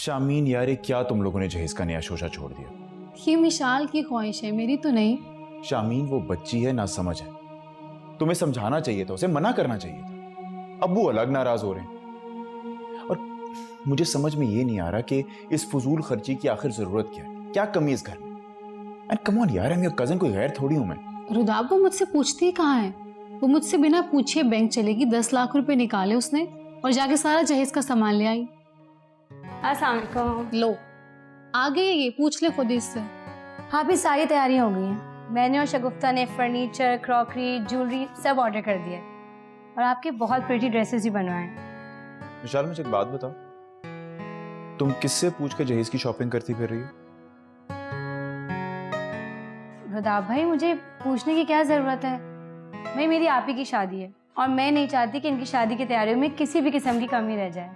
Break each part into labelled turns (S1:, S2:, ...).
S1: शामीन यार, ये क्या तुम लोगों ने जहेज का नया शोशा छोड़ दिया?
S2: ये मिशाल की ख्वाहिश है, मेरी तो नहीं।
S1: शामीन वो बच्ची है, ना समझ है। तुम्हें समझाना चाहिए था, उसे मना करना चाहिए था। अब वो अलग नाराज हो रहे हैं। और मुझे समझ में ये नहीं आ रहा कि इस फजूल खर्ची की आखिर जरूरत क्या है, क्या कमी इस घर में। एंड कम ऑन यार, मैं कजन कोई गैर थोड़ी हूं मैं।
S2: रुदाब वो मुझसे पूछती कहाँ है? वो मुझसे बिना पूछे बैंक चलेगी, 10 लाख रुपए निकाले उसने और जाके सारा जहेज का सामान ले आई।
S3: अस्सलाम वालेकुम।
S2: लो आ गई है, ये पूछ ले खुद ही इससे।
S3: हाँ भी सारी तैयारियां हो गई हैं। मैंने और शगुफ्ता ने फर्नीचर, क्रॉकरी, ज्वेलरी सब ऑर्डर कर दिया और आपके बहुत प्रिटी ड्रेसेस भी बनवाए हैं।
S1: विशाल, मुझे एक बात बताओ, तुम किससे पूछ के जहेज की शॉपिंग करती फिर रही हो?
S3: रुदाब भाई, मुझे पूछने की क्या ज़रूरत है? भाई मेरी आप ही की शादी है और मैं नहीं चाहती कि इनकी शादी की तैयारियों में किसी भी किस्म की कमी रह जाए।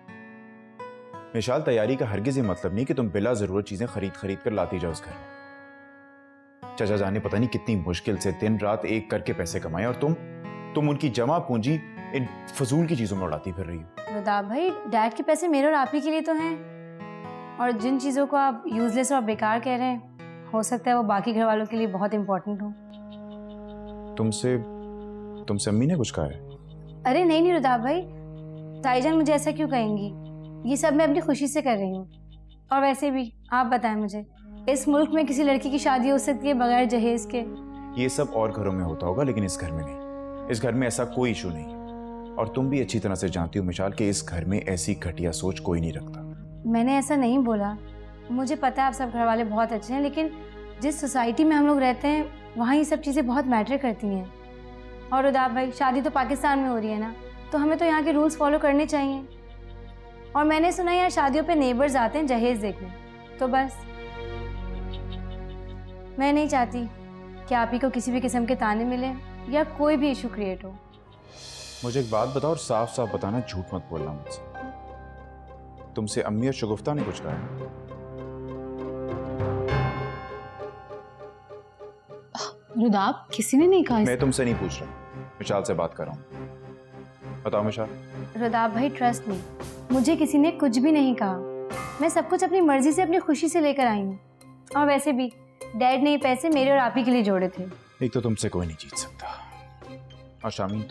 S1: विशाल, तैयारी का हरगिज ये मतलब नहीं कि तुम बिला जरूरत चीजें खरीद खरीद कर लाती जाओ उस घर में। चाचा जाने पता नहीं कितनी मुश्किल से दिन रात एक करके पैसे कमाए और तुम उनकी जमा पूंजी इन फजूल की चीजों में उड़ाती फिर रही हो।
S3: रुदाब भाई, डैड के पैसे मेरे और आप ही के लिए तो हैं, और जिन चीज़ों को आप यूजलेस और बेकार कह रहे हैं, हो सकता है वो बाकी घर वालों के लिए बहुत इंपॉर्टेंट हो।
S1: तुमसे अम्मी ने कुछ कहा है?
S3: अरे नहीं रुदाब भाई, ताईजान मुझे ऐसा क्यों कहेंगी? ये सब मैं अपनी खुशी से कर रही हूँ। और वैसे भी आप बताएं मुझे, इस मुल्क में किसी लड़की की शादी हो सकती है बगैर जहेज के?
S1: ये सब और घरों में होता होगा, लेकिन इस घर में नहीं। इस घर में ऐसा कोई इशू नहीं। और तुम भी अच्छी तरह से जानती हो मिशाल कि इस घर में ऐसी घटिया सोच कोई नहीं रखता।
S3: मैंने ऐसा नहीं बोला। मुझे पता है आप सब घर वाले बहुत अच्छे हैं, लेकिन जिस सोसाइटी में हम लोग रहते हैं वहाँ ये सब चीज़ें बहुत मैटर करती हैं। और रुदाब भाई, शादी तो पाकिस्तान में हो रही है ना, तो हमें तो यहाँ के रूल्स फॉलो करने चाहिए। और मैंने सुना यहाँ शादियों पे नेबर्स आते हैं जहेज देखने, तो बस मैं नहीं चाहती कि आप ही को किसी भी किस्म के ताने मिले या कोई भी इशू क्रिएट हो।
S1: मुझे एक बात बताओ और साफ साफ बताना, झूठ मत बोलना मुझसे। तुमसे अम्मी और शगुफ्ता ने कुछ कहा है?
S2: रुदाब, किसी ने नहीं कहा।
S1: मैं तुमसे नहीं पूछ रहा, मिशाल से बात कर रहा हूँ। बताओ मिशाल।
S3: रुदाब भाई, ट्रस्ट मी, मुझे किसी ने कुछ भी नहीं कहा। मैं सब कुछ अपनी मर्जी से, अपनी खुशी से लेकर आई हूँ। और वैसे भी डैड ने ये पैसे मेरे और आप ही के लिए जोड़े थे।
S1: एक तो तुमसे कोई नहीं जीत सकता, और शामीन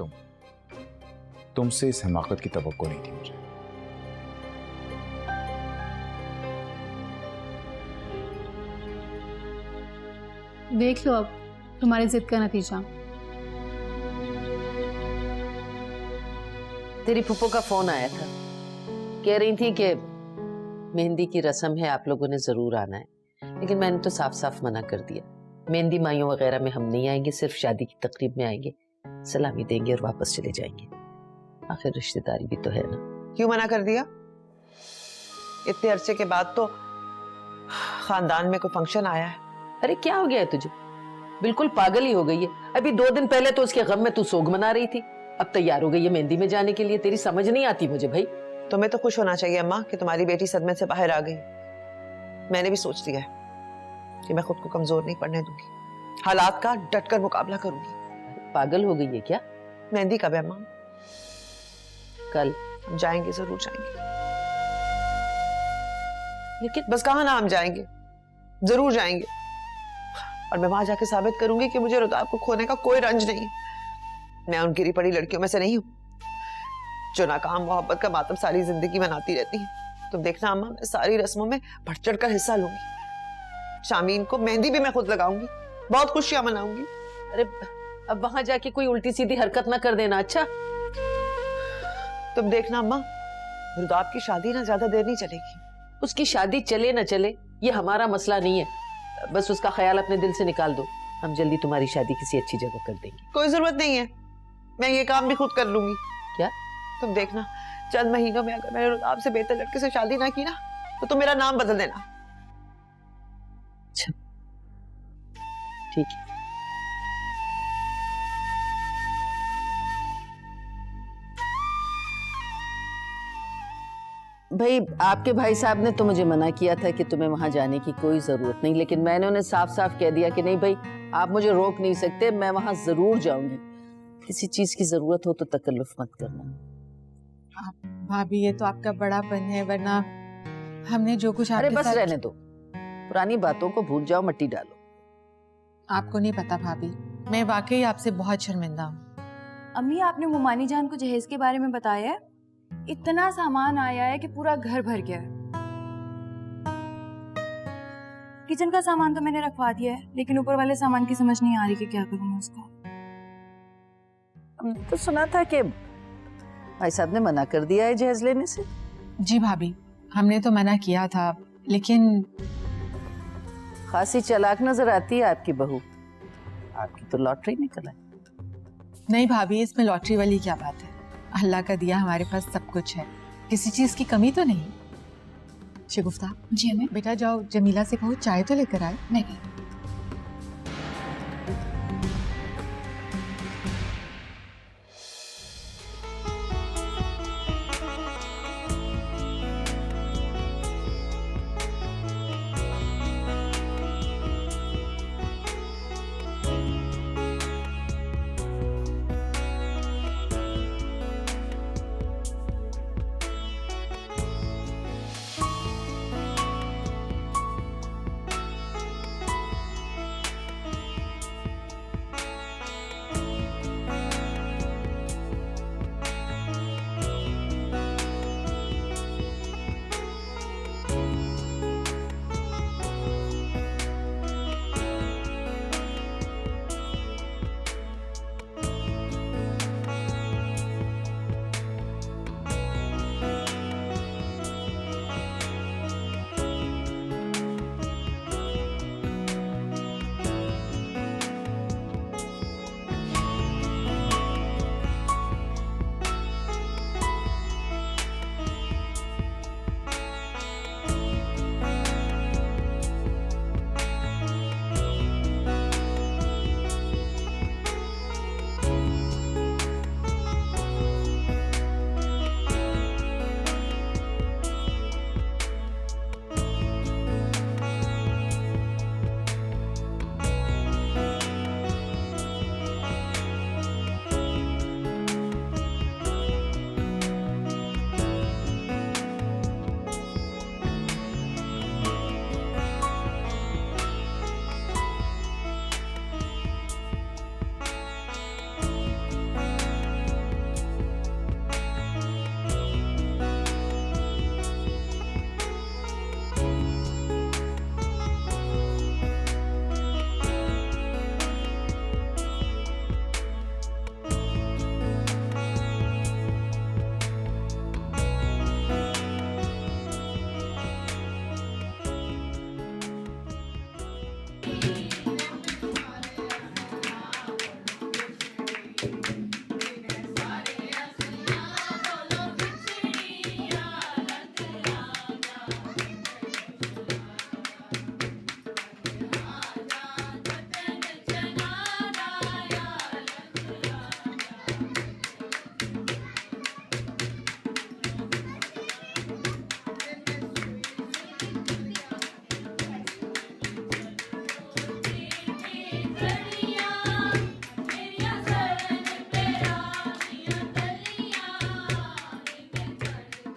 S1: तुमसे इस हिमाकत की तवक्को नहीं थी मुझे।
S2: देख लो अब तुम्हारी जिद का नतीजा।
S4: तेरी फूफो का फोन आया था, कह रही थी कि मेहंदी की रस्म है, आप लोगों ने जरूर आना है, लेकिन मैंने तो साफ साफ मना कर दिया। मेहंदी माइयों वगैरह में हम नहीं आएंगे, सिर्फ शादी की तकरीब में आएंगे, सलामी देंगे और वापस चले जाएंगे। आखिर रिश्तेदारी भी तो है ना।
S5: क्यों मना कर दिया? इतने अरसे के बाद तो खानदान में कोई फंक्शन आया है।
S4: अरे क्या हो गया है तुझे? बिल्कुल पागल ही हो गई है। अभी 2 दिन पहले तो उसके गम में तू सोग मना रही थी, अब तैयार हो गई है मेहंदी में जाने के लिए। तेरी समझ नहीं आती मुझे भाई।
S5: तुम्हें तो खुश होना चाहिए अम्मा कि तुम्हारी बेटी सदमे से बाहर आ गई। मैंने भी सोच लिया है कि मैं खुद को कमजोर नहीं पड़ने दूंगी, हालात का डटकर मुकाबला करूंगी।
S4: पागल हो गई है क्या?
S5: मेहंदी कब है अम्मा?
S4: कल।
S5: हम जाएंगे, जरूर जाएंगे।
S4: लेकिन
S5: बस कहाँ ना हम जाएंगे, जरूर जाएंगे। और मैं वहां जाके साबित करूंगी कि मुझे रुदाब को खोने का कोई रंज नहीं है। मैं उन गिरी पड़ी लड़कियों में से नहीं हूं जो नाकाम मोहब्बत का मातम सारी जिंदगी मनाती रहती है। तुम देखना अम्मा, मैं सारी रस्मों में बढ़ चढ़ कर हिस्सा लूंगी। शामीन को मेहंदी भी मैं खुद लगाऊंगी, बहुत खुशियां मनाऊंगी।
S4: अरे अब वहां जाके कोई उल्टी सीधी हरकत ना कर देना। अच्छा
S5: तुम देखना अम्मा, रुदाब की शादी ना ज्यादा देर नहीं चलेगी।
S4: उसकी शादी चले ना चले ये हमारा मसला नहीं है, बस उसका ख्याल अपने दिल से निकाल दो। हम जल्दी तुम्हारी शादी किसी अच्छी जगह कर देंगे।
S5: कोई जरूरत नहीं है, मैं ये काम भी खुद कर लूंगी।
S4: क्या?
S5: तुम देखना, चंद महीनों में अगर मैंने रुदाब से बेहतर लड़के से शादी ना की ना, तो तुम मेरा नाम बदल देना।
S4: अच्छा ठीक है। भाई आपके भाई साहब ने तो मुझे मना किया था कि तुम्हें वहां जाने की कोई जरूरत नहीं, लेकिन मैंने उन्हें साफ साफ कह दिया कि नहीं भाई, आप मुझे रोक नहीं सकते, मैं वहां जरूर जाऊंगी। किसी चीज की जरूरत हो तो तकल्लुफ मत करना।
S6: भाभी ये तो आपका बड़ापन है, वरना हमने जो कुछ
S4: अरे
S6: आपके
S4: बस
S6: साथ
S4: रहने दो, पुरानी बातों को भूल जाओ, मट्टी डालो।
S6: आपको नहीं पता भाभी, मैं वाकई आपसे बहुत शर्मिंदा हूँ।
S7: अम्मी, आपने मुमानी जान को जहेज के बारे में बताया है? इतना सामान आया है कि पूरा घर भर गया है। किचन का सामान तो मैंने रखवा दिया है, लेकिन ऊपर वाले सामान की समझ नहीं आ रही कि क्या करूँ मैं उसका।
S4: हमने तो सुना था कि भाई साहब ने मना कर दिया है जहेज लेने से।
S6: जी भाभी, हमने तो मना किया था, लेकिन
S4: खासी चालाक नजर आती है आपकी बहू। आपकी तो लॉटरी निकला है।
S6: नहीं भाभी, इसमें लॉटरी वाली क्या बात है। अल्लाह का दिया हमारे पास सब कुछ है, किसी चीज की कमी तो नहीं। शगुफ्ता
S2: जी हमें
S6: बेटा जाओ, जमीला से कहो चाय तो लेकर आए।
S2: नहीं।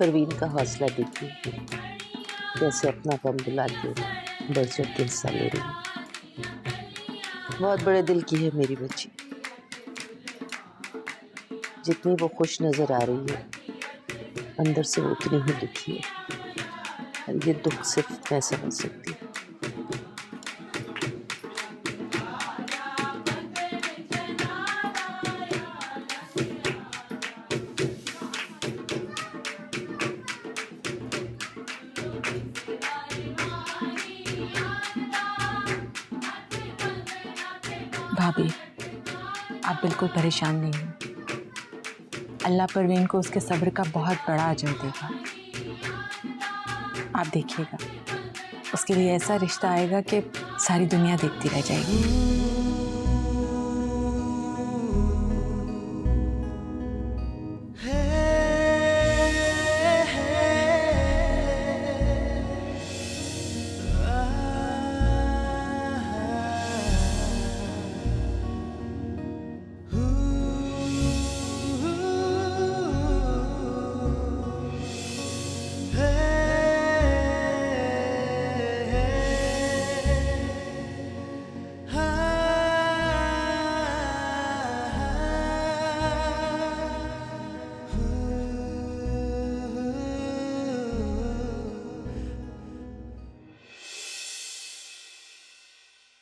S4: परवीन का हौसला देखिए, कैसे अपना गम बुला के बढ़ चढ़ के हिस्सा ले रही है। बहुत बड़े दिल की है मेरी बच्ची। जितनी वो खुश नजर आ रही है, अंदर से वो उतनी ही दुखी है। और ये दुख सिर्फ मैं समझ सकती हूँ।
S6: भाभी, आप बिल्कुल परेशान नहीं हो। अल्लाह परवीन को उसके सब्र का बहुत बड़ा अजर देगा। आप देखिएगा, उसके लिए ऐसा रिश्ता आएगा कि सारी दुनिया देखती रह जाएगी।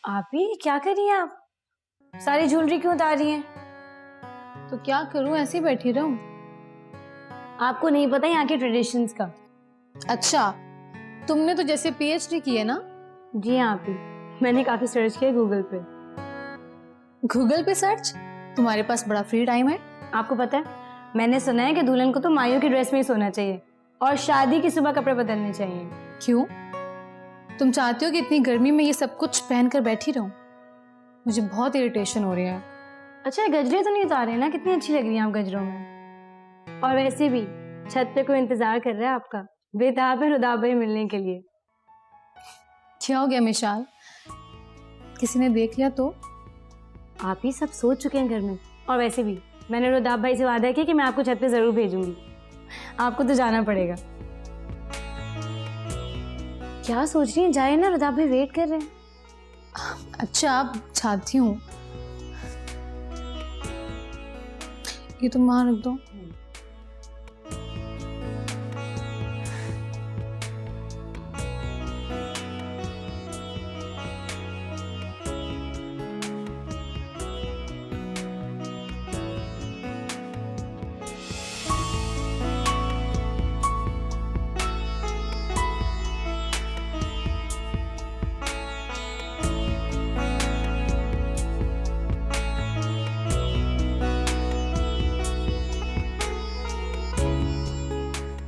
S3: आप ही क्या कर रही हैं आप? सारी ज्वेलरी क्यों उतार रही हैं?
S2: तो क्या करूं, ऐसे ही बैठी रहूं?
S3: आपको नहीं पता यहाँ के ट्रेडिशंस का।
S2: अच्छा, तुमने तो जैसे पीएचडी की है ना?
S3: जी हाँ आप ही, मैंने काफी सर्च किया गूगल पे।
S2: गूगल पे सर्च? तुम्हारे पास बड़ा फ्री टाइम है।
S3: आपको पता है, मैंने सुना है कि दुल्हन को तो माइयों की ड्रेस में ही सोना चाहिए और शादी की सुबह कपड़े बदलने चाहिए।
S2: क्यों? तुम चाहती हो कि इतनी गर्मी में ये सब कुछ पहनकर बैठी रहूं? मुझे बहुत इरिटेशन हो रही है।
S3: अच्छा, गजरे तो नहीं उतार रहे ना? कितनी अच्छी लग रही हैं आप गजरों में। और वैसे भी छत पे कोई इंतजार कर रहा है आपका, बेताब है रुदाब भाई मिलने के लिए।
S2: क्या हो गया मिशाल? किसी ने देख लिया तो?
S3: आप ही सब सोच चुके हैं घर में। और वैसे भी मैंने रुदाब भाई से वादा किया कि मैं आपको छत पे जरूर भेजूंगी। आपको तो जाना पड़ेगा। क्या सोच रही हैं? जाए ना, रुदाब भाई वेट कर रहे हैं।
S2: अच्छा, आप चाहती हूँ। ये तुम वहां रख दो।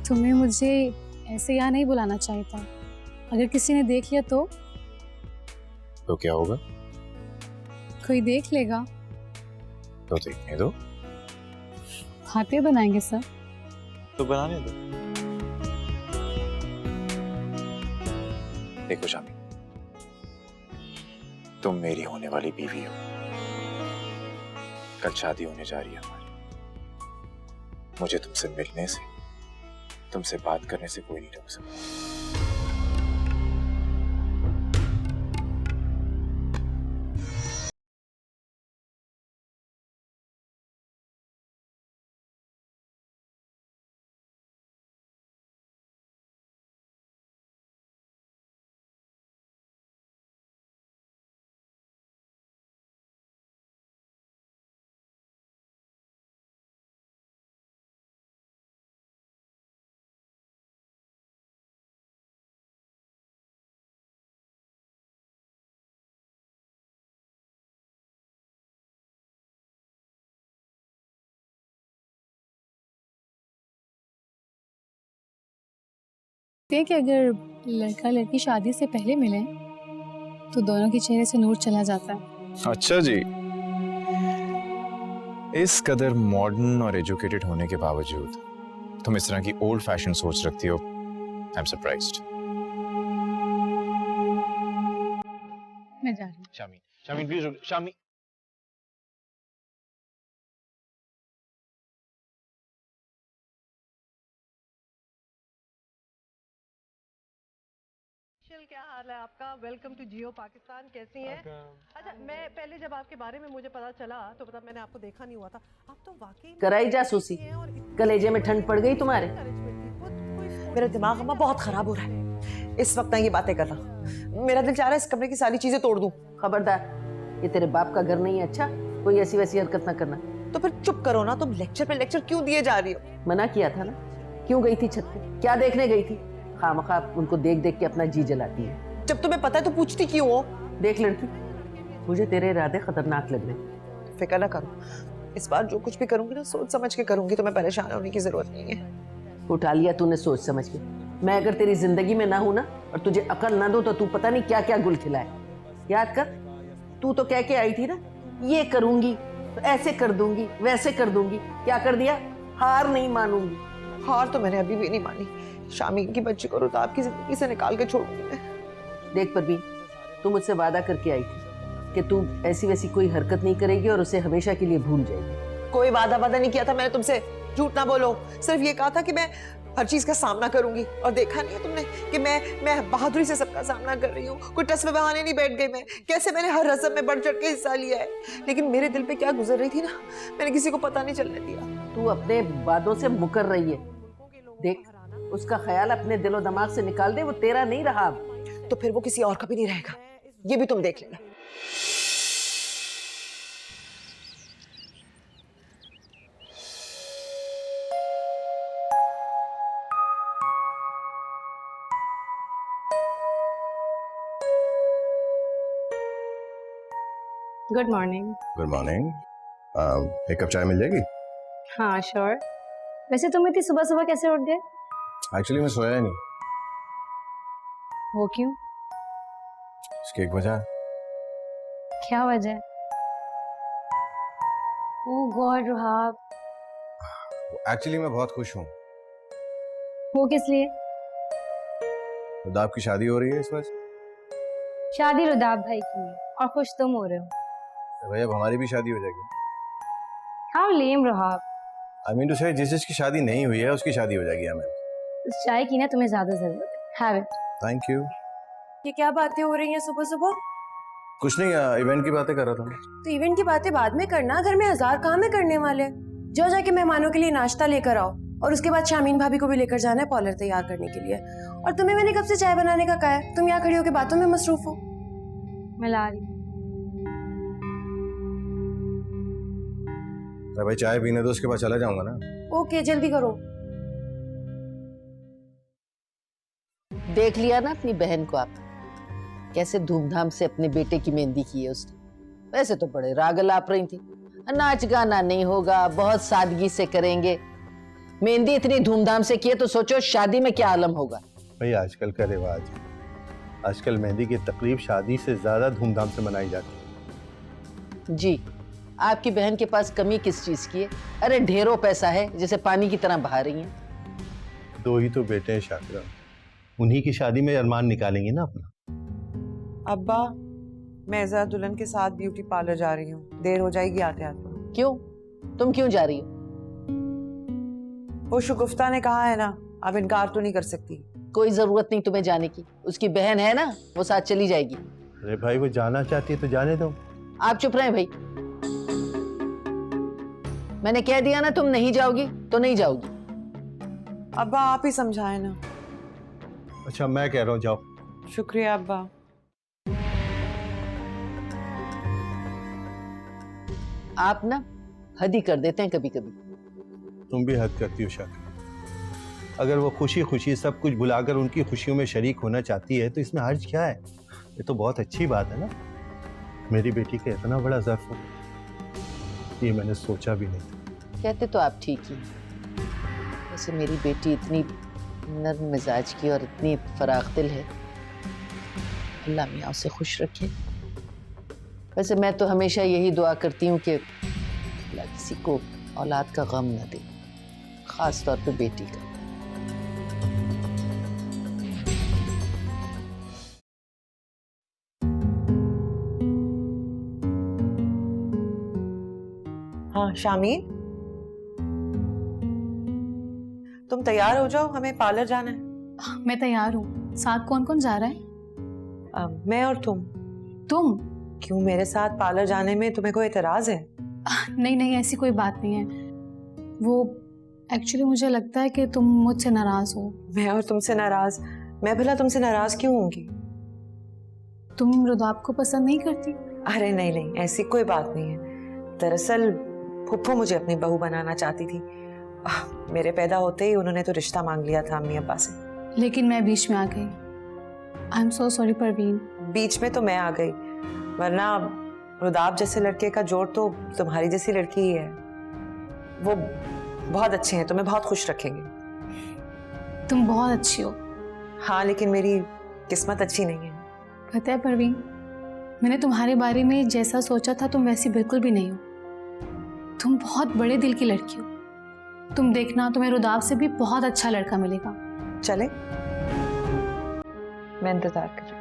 S2: तुम्हें मुझे ऐसे यहाँ नहीं बुलाना चाहिए था। अगर किसी ने देख लिया तो
S1: क्या होगा?
S2: कोई देख लेगा।
S1: तो देखने दो।
S2: खाते बनाएंगे सर।
S1: तो बनाने दो। देखो शामी, तुम मेरी होने वाली बीवी हो। कल शादी होने जा रही है हमारी। मुझे तुमसे मिलने से, तुमसे बात करने से कोई नहीं रोक सकता।
S2: कि अगर लड़का लड़की शादी से पहले मिले तो दोनों के चेहरे से नूर चला जाता है।
S1: अच्छा जी, इस कदर मॉडर्न और एजुकेटेड होने के बावजूद तुम इस तरह की ओल्ड फैशन सोच रखती हो। I am surprised.
S2: मैं जा रही हूँ।
S1: शामी, शामी प्लीज, शामी।
S8: क्या हाल है आपका? वेलकम टू जियो पाकिस्तान। कैसी हैं? अच्छा, मैं पहले जब आपके बारे में मुझे पता चला तो पता मैंने आपको देखा नहीं हुआ था। आप तो वाकई
S4: कराई जासूसी। कलेजे में ठंड पड़ गई तुम्हारे?
S5: मेरा दिमाग अम्मा बहुत खराब हो रहा है इस वक्त ना ये बातें करना। मेरा दिल चाह रहा है इस कमरे की सारी चीजें तोड़ दूं।
S4: खबरदार, ये तेरे बाप का घर नहीं है। अच्छा, कोई ऐसी वैसी हरकत ना करना।
S5: तो फिर चुप करो ना। तुम लेक्चर पे लेक्चर क्यों दिए जा रही हो?
S4: मना किया था ना। क्यों गई थी छत पे? क्या देखने गई थी? खामखा उनको देख देख के अपना जी जलाती है।
S5: जब तुम्हें पता है तो पूछती क्यों हो?
S4: देख लड़की, मुझे तेरे इरादे खतरनाक लग रहे।
S5: फिक्र ना करो, इस बार जो कुछ भी करूंगी ना सोच समझ के करूंगी। तुम्हें परेशान होने की जरूरत नहीं है।
S4: उठा लिया तूने सोच समझ के। मैं अगर तेरी जिंदगी में ना हूं ना और तुझे अकल ना दूं तो तू पता नहीं क्या क्या गुल खिलाए। याद कर, तू तो कह के आई थी ना, ये करूंगी तो ऐसे कर दूंगी, वैसे कर दूंगी। क्या कर दिया? हार नहीं मानूंगी।
S5: हार तो मैंने अभी भी नहीं मानी। शामी की बच्ची को रुताब की जिंदगी से निकाल के छोड़ूंगी मैं।
S4: देख परवीन, तू मुझसे वादा करके आई थी कि तू ऐसी वैसी कोई हरकत नहीं करेगी और उसे हमेशा के लिए भूल जाएगी।
S5: कोई वादा नहीं किया था मैंने तुमसे। झूठ ना बोलो। सिर्फ ये कहा था कि मैं हर चीज का सामना करूंगी। और देखा नहीं है तुमने कि मैं बहादुरी से सबका सामना कर रही हूँ। कोई टस में बहाने नहीं बैठ गई मैं। कैसे मैंने हर रस्म में बढ़ चढ़ के हिस्सा लिया है। लेकिन मेरे दिल पे क्या गुजर रही थी ना, मैंने किसी को पता नहीं चलने दिया।
S4: तू अपने वादों से मुकर रही है। देख, उसका ख्याल अपने दिलो दिमाग से निकाल दे, वो तेरा नहीं रहा।
S5: तो फिर वो किसी और का भी नहीं रहेगा, ये भी तुम देख लेना।
S9: Good morning.
S10: Good morning. एक कप चाय मिल जाएगी?
S9: हाँ श्योर।
S3: वैसे तुम इतनी सुबह सुबह कैसे उठ गए?
S10: एक्चुअली मैं सोया ही नहीं।
S3: वो क्यों?
S10: इसकी एक वजह है।
S3: क्या वजह? ओह गॉड रुहाब,
S10: एक्चुअली मैं बहुत खुश हूँ।
S3: वो किस लिए?
S10: रुदाब की शादी हो रही है इस वजह
S3: शादी रुदाब भाई की है और खुश तुम हो रहे हो।
S10: से। भाई अब हमारी भी शादी हो जाएगी।
S3: How lame Ruhab.
S10: I mean to say जिसकी शादी नहीं हुई है उसकी शादी हो जाएगी हमें।
S3: इस चाय की ना तुम्हें ज्यादा जरूरत है। Have it.
S10: Thank you.
S7: ये क्या बातें हो रही हैं सुबह सुबह?
S10: कुछ नहीं, इवेंट की बातें कर रहा था मैं।
S7: तो इवेंट की बातें बाद में करना, घर में 1000 काम है करने वाले। जो जाके मेहमानों के लिए नाश्ता लेकर आओ और उसके बाद शामीन भाभी को भी लेकर जाना है पार्लर तैयार करने के लिए। और तुम्हें मैंने कब से चाय बनाने का कहा है? तुम यहाँ खड़ी होकर बातों में मसरूफ हो।
S3: मैं ला रही हूँ।
S10: अरे भाई चाय पीने दो, उसके बाद चला जाऊंगा ना।
S7: ओके जल्दी करो।
S4: देख लिया ना अपनी बहन को आप, कैसे धूमधाम से अपने बेटे की मेहंदी की है उसने। वैसे तो बड़े राग लाप रही थी, नाच गाना नहीं होगा, बहुत सादगी से करेंगे। मेहंदी इतनी धूमधाम से की है तो सोचो शादी में क्या आलम होगा।
S10: भाई आजकल का रिवाज है, आजकल मेहंदी की तकरीब शादी से ज्यादा धूमधाम से मनाई जाती है।
S4: जी, आपकी बहन के पास कमी किस चीज की है? अरे ढेरों पैसा है जिसे पानी की तरह बहा रही है।
S10: दो ही तो बेटे हैं शाकिरा, उन्हीं की शादी में अरमान निकालेंगे ना अपना।
S5: अब्बा, मैं जरा दुल्हन के साथ ब्यूटी पार्लर जा रही हूँ, देर हो जाएगी आते आते।
S4: क्यों? तुम क्यों जा रही हो?
S5: वो शुगुफ्ता ने कहा है ना, अब इनकार तो नहीं कर सकती।
S4: कोई जरूरत नहीं तुम्हें जाने की, उसकी बहन है ना, वो साथ चली जाएगी।
S10: अरे भाई वो जाना चाहती है तो जाने दो।
S4: आप चुप रहे भाई, मैंने कह दिया ना तुम नहीं जाओगी तो नहीं जाओगी।
S5: अब्बा आप ही समझाए ना।
S10: अच्छा मैं कह रहा हूँ जाओ।
S5: शुक्रिया अब्बा।
S4: आप ना हद ही कर देते हैं कभी कभी।
S10: तुम भी हद करती हो शाकिरा। अगर वो खुशी खुशी सब कुछ भुलाकर उनकी खुशियों में शरीक होना चाहती है तो इसमें हर्ज क्या है? ये तो बहुत अच्छी बात है ना। मेरी बेटी का इतना बड़ा ज़र्फ हो, ये मैंने सोचा भी नहीं था।
S4: कहते तो आप ठीक ही, वैसे मेरी बेटी इतनी नर्म मिजाज की और इतनी फराख दिल है, अल्लाह मियाँ उसे खुश रखे। वैसे मैं तो हमेशा यही दुआ करती हूँ कि अल्लाह किसी को औलाद का गम न दे, खास तौर पे बेटी का।
S5: हाँ शामीन, तुम तैयार हो जाओ, हमें पार्लर जाना है।
S2: मैं तैयार हूँ। साथ कौन कौन जा रहा है?
S5: मैं और तुम।
S2: तुम?
S5: क्यों, मेरे साथ पार्लर जाने में तुम्हें कोई एतराज है?
S2: नहीं नहीं, ऐसी कोई बात नहीं है। वो एक्चुअली मुझे लगता है कि तुम मुझसे नाराज हो।
S5: मैं और तुमसे नाराज? मैं भला तुमसे नाराज क्यों होंगी?
S2: तुम रुदाब को पसंद नहीं करती?
S5: अरे नहीं नहीं, ऐसी कोई बात नहीं है। दरअसल फुप्पो मुझे अपनी बहू बनाना चाहती थी। मेरे पैदा होते ही उन्होंने तो रिश्ता मांग लिया था अम्मी अब्बा से।
S2: लेकिन मैं बीच में आ गई। I am so sorry Parveen.
S5: बीच में तो मैं आ गई, वरना रुदाब जैसे लड़के का जोड़ तो तुम्हारी जैसी लड़की ही है। वो बहुत अच्छे हैं, तुम्हें बहुत खुश रखेंगे।
S2: तुम बहुत अच्छी हो।
S5: हाँ लेकिन मेरी किस्मत अच्छी नहीं है।
S2: पता है परवीन, मैंने तुम्हारे बारे में जैसा सोचा था तुम वैसी बिल्कुल भी नहीं हो। तुम बहुत बड़े दिल की लड़की हो। तुम देखना, तुम्हें रुदाब से भी बहुत अच्छा लड़का मिलेगा।
S5: चले, मैं इंतजार कर रही हूँ।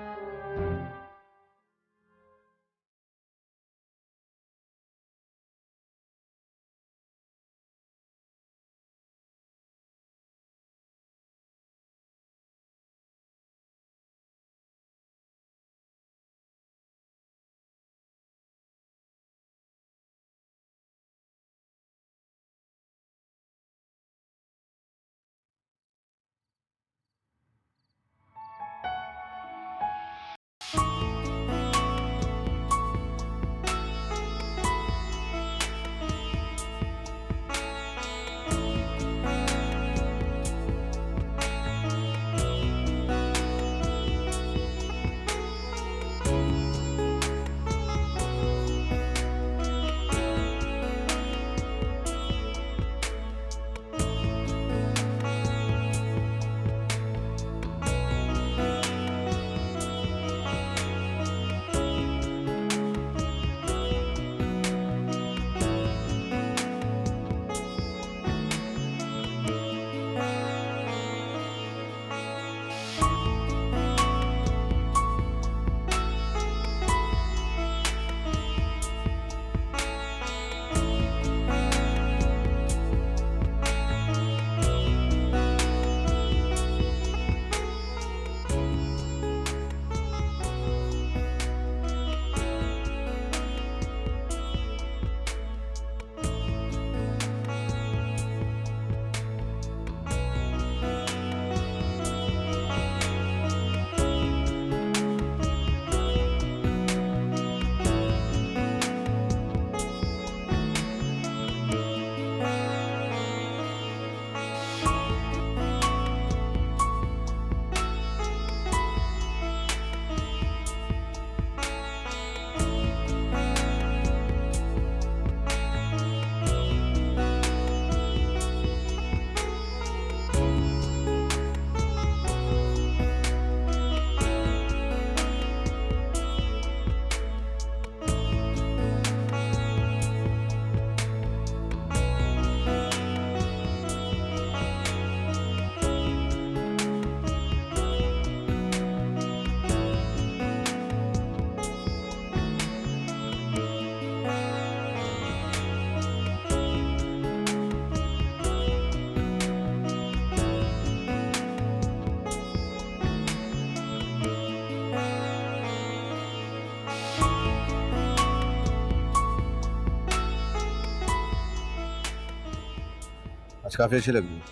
S9: आज काफी अच्छी लग रही है।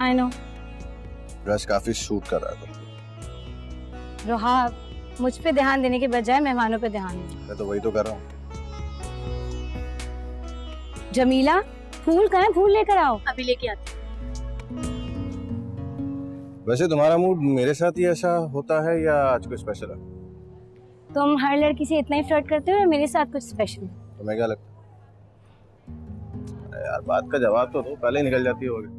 S3: I know.
S9: ड्रेस काफी सूट कर रहा था।
S3: रोहा, मुझ पे ध्यान देने के बजाय मेहमानों पे ध्यान दे।
S9: मैं तो वही तो कर रहा हूँ।
S3: जमीला, फूल कहाँ है? फूल लेकर आओ।
S2: अभी लेके आती
S9: वैसे तुम्हारा मूड मेरे साथ ही ऐसा होता है या आज कोई स्पेशल है?
S3: तुम हर लड़की से इतना ही फ्लर्ट करते हो या मेरे साथ कुछ स्पेशल है?
S9: तुम्हें क्या लगता है? अरे यार बात का जवाब तो दो, पहले ही निकल जाती होगी।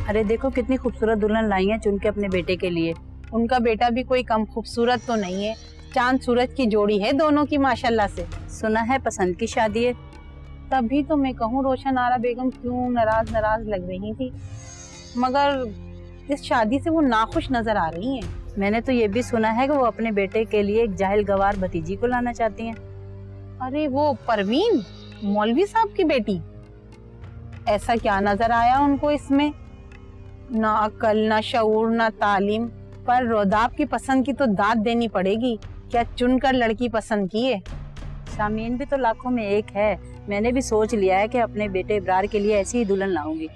S11: अरे देखो कितनी खूबसूरत दुल्हन लाई है चुन के अपने बेटे के लिए।
S6: उनका बेटा भी कोई कम खूबसूरत तो नहीं है, चांद सूरज की जोड़ी है दोनों की माशाल्लाह से।
S11: सुना है पसंद की शादी है।
S6: तभी तो मैं कहूँ रोशन आरा बेगम क्यों नाराज नाराज लग रही थी, मगर इस शादी से वो नाखुश नजर आ रही हैं।
S11: मैंने तो ये भी सुना है कि वो अपने बेटे के लिए एक जाहिल गवार भतीजी को लाना चाहती हैं।
S6: अरे वो परवीन मौलवी साहब की बेटी, ऐसा क्या नजर आया उनको इसमें? ना अकल ना शऊर ना तालीम, पर रोदाब की पसंद की तो दाद देनी पड़ेगी। क्या चुनकर लड़की पसंद की है?
S11: शामीन भी तो लाखों में एक है। मैंने भी सोच लिया है कि अपने बेटे इब्रार के लिए ऐसी ही दुल्हन लाऊंगी।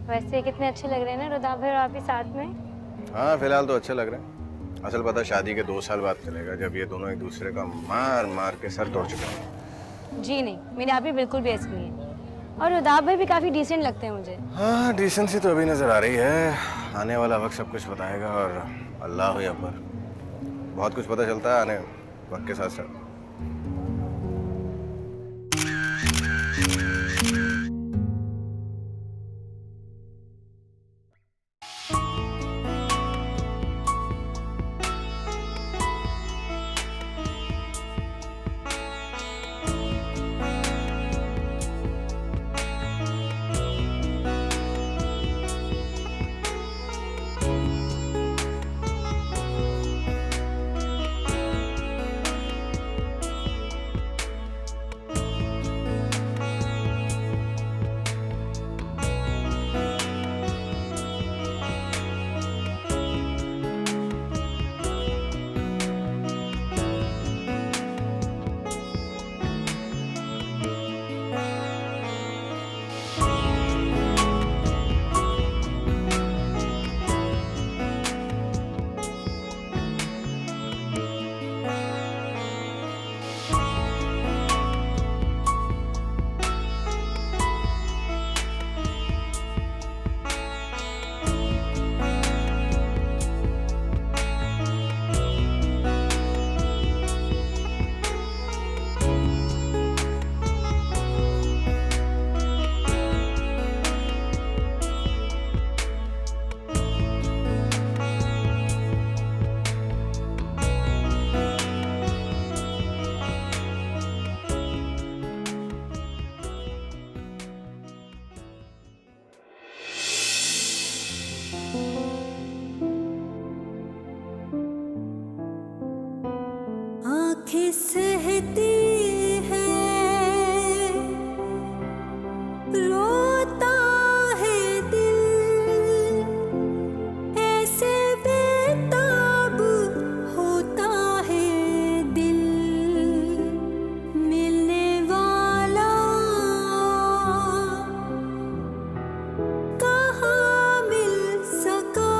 S3: वैसे कितने अच्छे लग रहे हैं ना रुदाब भाई और आप ही साथ में।
S9: हाँ फिलहाल तो अच्छे लग रहे हैं। असल पता शादी के 2 साल बाद चलेगा जब ये दोनों एक दूसरे का मार मार के सर तोड़ चुके हैं।
S3: जी नहीं, मेरे आप ही बिल्कुल भी ऐसे नहीं है। और रुदाब भाई भी काफी डिसेंट लगते हैं मुझे।
S9: हाँ डिसेंसी तो अभी नजर आ रही है, आने वाला वक्त सब कुछ बताएगा। और अल्लाह हो अकबर, बहुत कुछ पता चलता है आने वक्त के साथ साथ।
S12: रहती है, रोता है दिल, ऐसे बेताब होता है दिल, मिलने वाला कहाँ मिल सका,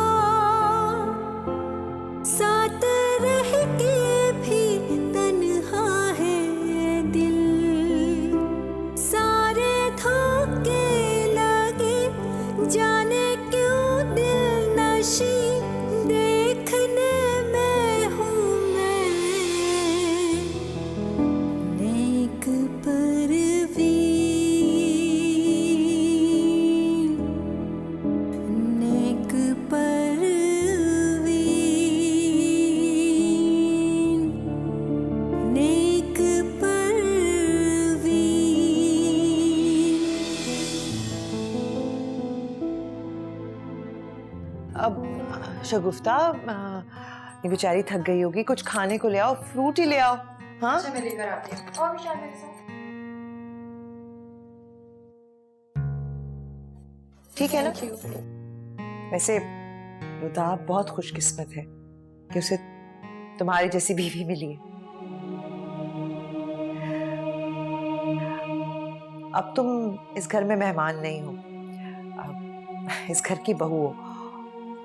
S12: साथ रह के भी तन्हा है दिल, सारे धोखे लगे जाने क्यों दिल नशी, देखने में हूँ मैं नेक परवीन, नेक परवीन, नेक परवीन।
S5: अब शगुफ्ता, ये बेचारी थक गई होगी, कुछ खाने को ले आओ, फ्रूट ही ले आओ। हाँ
S7: मैं लेकर आती हूँ। और विशाल मेरे साथ।
S5: ठीक है ना? वैसे रुदाब बहुत खुशकिस्मत है कि उसे तुम्हारी जैसी बीवी मिली है। अब तुम इस घर में मेहमान नहीं हो, अब इस घर की बहू हो,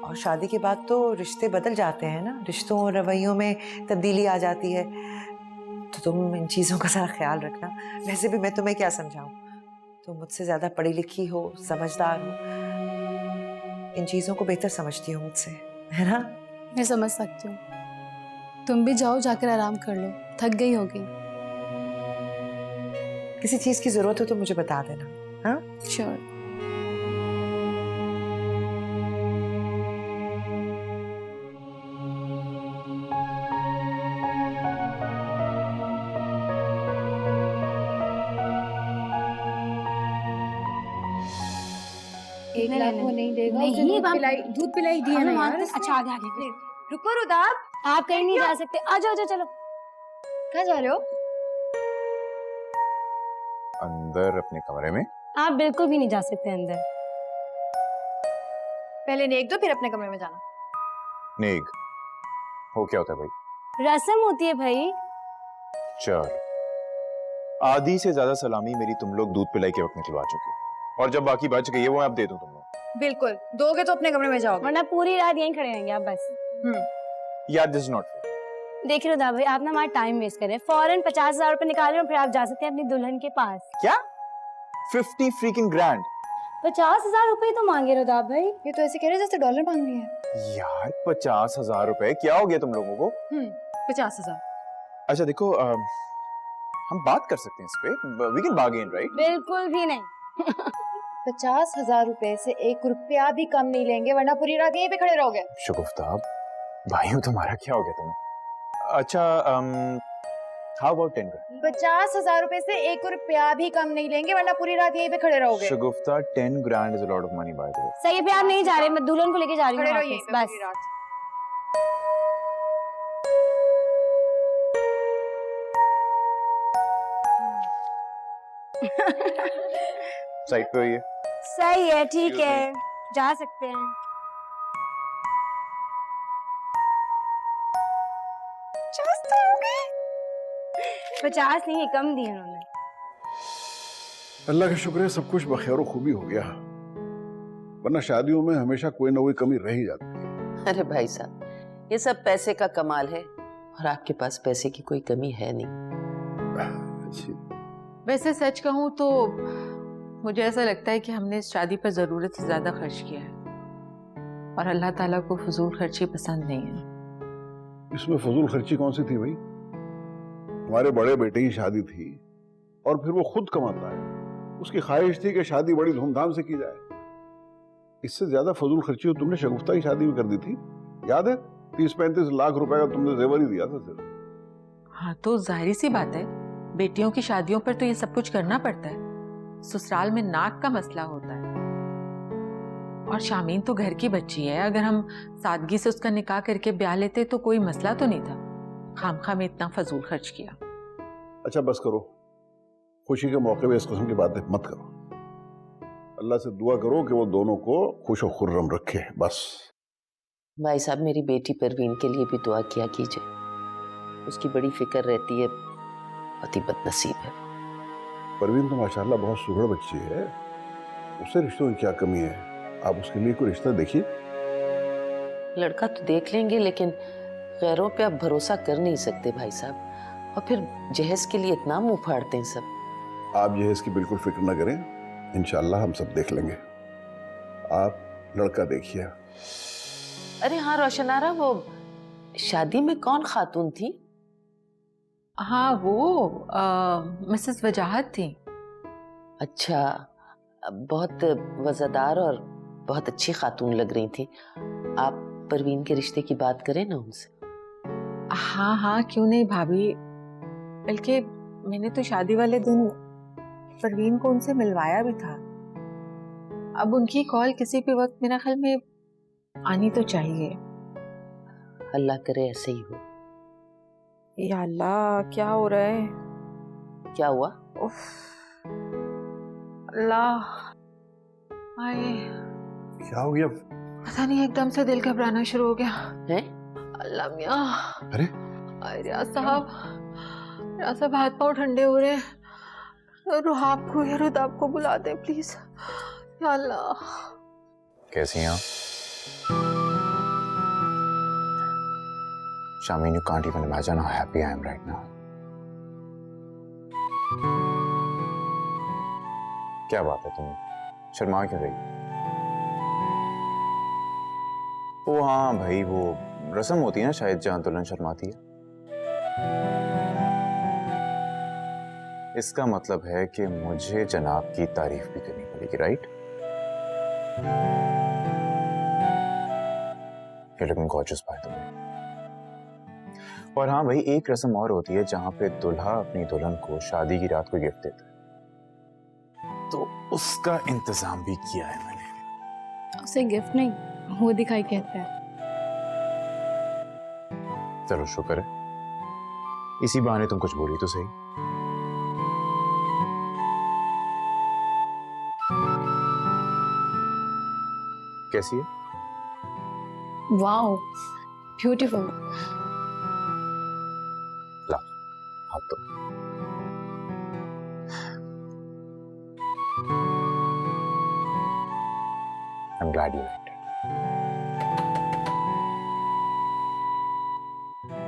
S5: और शादी के बाद तो रिश्ते बदल जाते हैं ना, रिश्तों और रवैयों में तब्दीली आ जाती है, तो तुम इन चीज़ों का ज़रा ख्याल रखना। वैसे भी मैं तुम्हें क्या समझाऊं, तुम मुझसे ज़्यादा पढ़ी लिखी हो, समझदार हो, इन चीज़ों को बेहतर समझती हो मुझसे, है ना?
S2: मैं समझ सकती हूँ। तुम भी जाओ, जाकर आराम कर लो, थक गई होगी।
S5: किसी चीज़ की ज़रूरत हो तो मुझे बता देना। हाँ
S2: श्योर।
S3: एक लाख को नहीं देगा,
S7: नहीं, दूध पिलाई दिया ना यार।
S3: अच्छा आगे आगे।
S7: रुको रुदाब,
S3: आप कहीं नहीं जा सकते, आ जाओ चलो।
S7: कहाँ जा रहे हो?
S1: अंदर अपने कमरे में।
S3: आप बिल्कुल भी नहीं जा सकते अंदर।
S7: पहले नेक दो, फिर अपने कमरे में जाना।
S1: नेग हो क्या होता है भाई?
S3: रस्म होती है भाई।
S1: चल, आधी से ज्यादा सलामी मेरी तुम लोग दूध पिलाई के वक्त निकलवा चुके हो, और जब बाकी बच गई है वो मैं अब दे दूं तुम लोग।
S7: बिल्कुल दोगे तो अपने कमरे में जाओगे,
S3: वरना पूरी रात यहीं खड़े रहेंगे आप बस।
S1: यार दिस इज नॉट फेयर।
S3: देखिए रुदा भाई, आप ना हमारा टाइम वेस्ट कर रहे हैं। फौरन 50,000 रुपए निकाल रहे हैं और फिर आप जा सकते हैं अपनी दुल्हन के पास।
S1: क्या 50 फ्रीकिंग ग्रैंड?
S3: 50,000 रुपए तो मांगे रुदा भाई।
S7: ये तो ऐसे कह रहे जैसे डॉलर मांग रही है।
S1: यार 50,000 रुपए क्या हो गया तुम लोगों को?
S7: 50,000।
S1: अच्छा देखो, हम बात कर सकते हैं इस पे, वी कैन बार्गेन राइट?
S3: बिल्कुल भी नहीं।
S7: 50,000 रुपए से 1 रुपया भी कम नहीं लेंगे, वरना पूरी रात यहीं पे खड़े रहोगे।
S1: शगुफ्ता, भाइयों तुम्हारा क्या हो गया तुम? अच्छा हाउ अबाउट 10 ग्रैंड?
S7: 50,000 रुपए से 1 रुपया भी कम नहीं लेंगे, वरना पूरी रात यहीं पे खड़े रहोगे।
S1: शगुफ्ता 10 grand is a lot of money by the way.
S3: सही है, आप नहीं जा रहे, मैं दुल्हन को लेके जा रही हूँ
S7: खड़े रहो
S3: वापस,
S7: यहीं पे
S3: बस।
S7: पूरी रात।
S1: साइड पे होइए।
S3: सही है, ठीक है, जा सकते हैं। पचास नहीं, कम दिए उन्होंने।
S13: अल्लाह का शुक्र है सब कुछ बखैर खूबी हो गया, वरना शादियों में हमेशा कोई ना कोई कमी रह ही जाती है।
S4: अरे भाई साहब, ये सब पैसे का कमाल है, और आपके पास पैसे की कोई कमी है नहीं।
S6: वैसे सच कहूँ तो मुझे ऐसा लगता है कि हमने इस शादी पर ज़रूरत से ज़्यादा खर्च किया है, और अल्लाह ताला को फजूल खर्ची पसंद नहीं है।
S13: इसमें फजूल खर्ची कौन सी थी भाई? हमारे बड़े बेटे की शादी थी और फिर वो खुद कमाता है, उसकी ख्वाहिश थी कि शादी बड़ी धूमधाम से की जाए। इससे ज्यादा फजूल खर्ची तो तुमने शगुफ्ता की शादी में कर दी थी, याद है? 30-35 लाख रुपए का तुमने जेवर ही दिया था सिर्फ।
S6: हाँ तो जाहिर सी बात है, बेटियों की शादियों पर तो ये सब कुछ करना पड़ता है। ससुराल में नाक का मसला होता है, और शामीन तो घर की बच्ची है, अगर हम सादगी से उसका निकाह करके ब्याह लेते तो कोई मसला तो नहीं था। खामखा में इतना फजूल खर्च किया।
S13: अच्छा बस करो, खुशी के मौके पे इस किस्म की बातें मत करो। अल्लाह से दुआ करो कि वो दोनों को खुश और खुर्रम रखे, बस।
S4: भाई साहब, मेरी बेटी परवीन के लिए भी दुआ किया कीजिए। उसकी बड़ी फिक्र रहती है, बहुत ही बदनसीब है।
S13: परवीन तो माशाल्लाह बहुत सुघड़ बच्ची है, उससे रिश्तों की क्या कमी है? आप उसके लिए कोई रिश्ता देखिए।
S4: लड़का तो देख लेंगे, लेकिन गैरों पे आप भरोसा कर नहीं सकते भाई साहब। और फिर जहेज के लिए इतना मुंह फाड़ते हैं सब।
S13: आप जहेज की बिल्कुल फिक्र न करें, इंशाल्लाह हम सब देख लेंगे। आप लड़का देखिए।
S4: अरे हाँ रोशनारा, वो शादी में कौन खातून थी?
S14: हाँ, वो मिसेस वजाहत थी।
S4: अच्छा, बहुत वज़ादार और बहुत अच्छी खातून लग रही थी। आप परवीन के रिश्ते की बात करें ना उनसे।
S14: हाँ हाँ, क्यों नहीं भाभी, बल्कि मैंने तो शादी वाले दिन परवीन को उनसे मिलवाया भी था। अब उनकी कॉल किसी भी वक्त मेरा ख्याल में आनी तो चाहिए।
S4: अल्लाह करे ऐसे ही हो।
S14: या अल्लाह, क्या हो रहा है?
S4: क्या हुआ?
S14: उफ, अल्लाह, आए,
S13: क्या हो गया?
S14: पता नहीं, एकदम से दिल घबराना शुरू हो गया
S4: है।
S14: अल्लाह मियाँ,
S13: अरे
S14: रियाज साहब हाथ पाँव ठंडे हो रहे हैं। रुहाब को या रुदाब को बुला दे प्लीज। या अल्लाह।
S1: कैसी हैं आप? Shamin, you can't even imagine how happy I am right now. क्या बात है, तुम शर्मा क्यों रही? ओ हाँ भाई, वो रस्म होती है ना शायद जहां दुल्हन शर्माती है। इसका मतलब है कि मुझे जनाब की तारीफ भी करनी पड़ेगी, right? You're looking gorgeous by the way. और हाँ भाई, एक रस्म और होती है जहां पे दूल्हा अपनी दुल्हन को शादी की रात को गिफ्ट देता है, तो उसका इंतजाम भी किया है मैंने।
S2: उसे गिफ्ट नहीं, वो दिखाई कहते हैं।
S1: चलो शुक्र है, इसी बहाने तुम कुछ बोली तो सही। कैसी है?
S2: Wow, beautiful.
S1: ला, हाथ तो। I'm glad you liked it.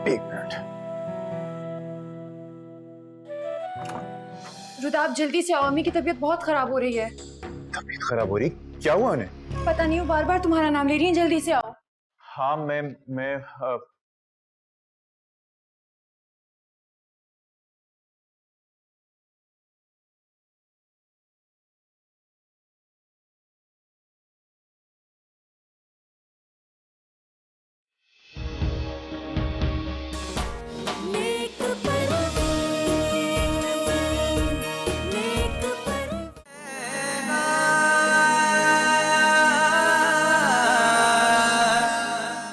S1: एक मिनट।
S7: रुदाब जल्दी से आओ, अम्मी की तबीयत बहुत खराब हो रही है।
S1: तबीयत खराब हो रही? क्या हुआ उन्हें?
S7: पता नहीं, वो बार बार तुम्हारा नाम ले रही है, जल्दी से आओ।
S1: हाँ मैं